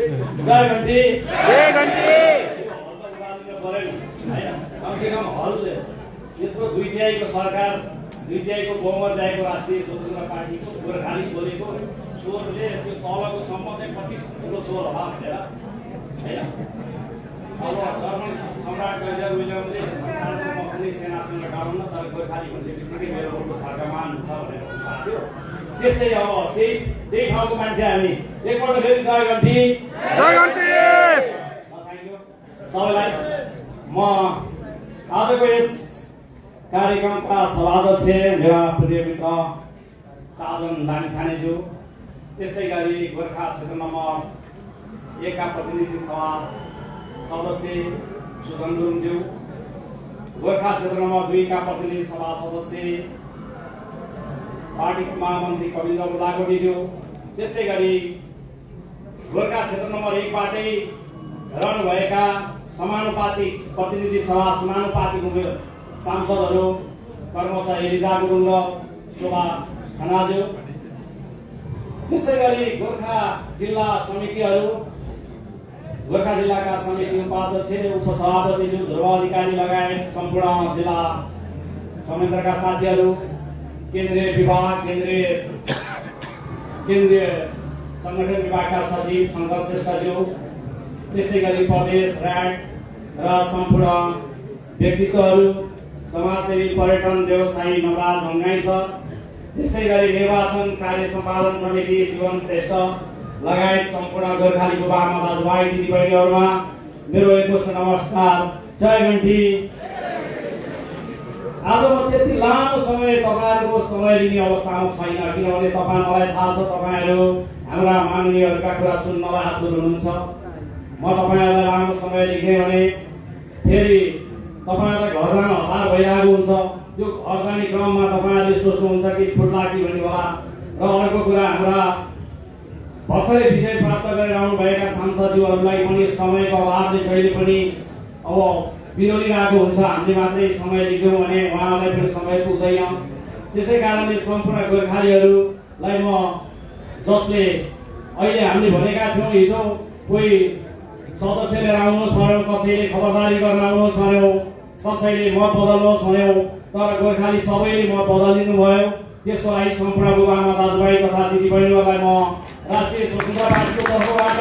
जय घन्टी जय घन्टी कमसेकम हलले यत्रो 2/3 को सरकार 2/3 को बहुमत ल्याएको राष्ट्रिय स्वतन्त्र पार्टीको गोर्खाली बोलेको स्वरले त्यो तलको सम्म चाहिँ कति ठुलो स्वर होला भनेर हैन। अब जर्मन सम्राट कैसर विलियमले संसारको कुनै सेनासँग डराउन तर गोर्खाली भन्ने बित्तिकै मेरो उनको थर्कमान हुन्छ भनेर भन्नुभएको थियो। त्यस्तै अब त्यही ठाउँको मान्छे हामी एकपल्ट फेरि जय घन्टी जय घन्टी। सबैलाई म आजको यस कार्यक्रमका सभाध्यक्ष मेरा प्रिय मित्र साधन लामिछानेज्यू, त्यस्तै गरी गोर्खा क्षेत्र नम्बर 1 का प्रतिनिधि सभा सदस्य सुदन गुरुङज्यू, गोर्खा क्षेत्र नम्बर 2 का प्रतिनिधि सभा सदस्य पार्टीको महामन्त्री कविन्द्र लाकोटीज्यू, त्यस्तै गरी गोर्खा क्षेत्र नम्बर 1 बाटै रहनुभएका समानुपातिक प्रतिनिधि सभा समानुपातिक सांसदहरू कर्मश एलिजा गुरुङ र शोभा खनाज्यू, त्यस्तै गरी गोर्खा जिल्ला समितिहरू गोर्खा जिल्लाका समिति उपाध्यक्ष उपसभापतिज्यू ध्रुव अधिकारी लगायत सम्पूर्ण जिल्ला संयन्त्रका साथीहरू, केन्द्रीय विभाग केन्द्रीय संगठन विभागका सचिव शङ्कर श्रेष्ठज्यू, त्यस्तै गरी प्रदेश र्याड र सम्पूर्ण व्यक्तित्वहरू, समाजसेवी पर्यटन व्यवसायी नवराज ढङ्गाई सर, त्यस्तै गरी निर्वाचन कार्य सम्पादन समिति जीवन श्रेष्ठ लगायत सम्पूर्ण गोर्खाली बुबाआमा दाजुभाइ दिदीबहिनीहरूमा मेरो एकमुष्ट नमस्कार। जय घन्टी। आज म त्यति लामो समय तपाईहरुको समय लिने अवस्थामा छैन, किनभने मलाई थाहा छ तपाईहरु हाम्रा माननीयहरूका कुरा सुन्नलाई आतुर हुनुहुन्छ। म तपाईहरुलाई लामो समय लिने भने फेरि तपाईहरुलाई घर जान हतार भइरहेको हुन्छ। त्यो घर जाने क्रममा तपाईहरुले सोच्नुहुन्छ कि छुट्ला कि भन्ने होला। र अर्को कुरा, हाम्रा भर्खरै विजय प्राप्त गरेर आउनुभएका सांसदज्यूहरूलाई पनि समयको अभावले जहिले पनि अब बिरोलिरहेको हुन्छ। हामीले मात्रै समय लियौँ भने उहाँलाई पनि समय पुग्दैन। त्यसै कारणले सम्पूर्ण गोर्खालीहरूलाई म जसले अहिले हामीले भनेका थियौँ हिजो कोही सदस्य लिएर आउनुहोस् भन्यो, कसैले खबरदारी गर्न आउनुहोस् भन्यो, कसैले मत बदल्नुहोस् भन्यो, तर गोर्खाली सबैले मत बदलिनु भयो। त्यसको लागि सम्पूर्ण बुबाआमा दाजुभाइ तथा दिदीबहिनीहरूलाई म राष्ट्रिय स्वतन्त्र पार्टीको तर्फबाट,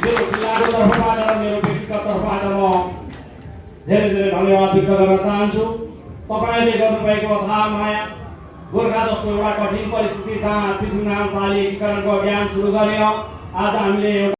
मेरो जिल्लाको तर्फबाट र मेरो व्यक्तिगत तर्फबाट म धेरै धेरै धन्यवाद व्यक्त गर्न चाहन्छु। तपाईले गर्नुभएको अथाह माया, गोर्खा जस्तो एउटा कठिन परिस्थिति जहाँ पृथ्वीनारायण शाहले एकीकरणको अभियान सुरु गर्यो, आज हामीले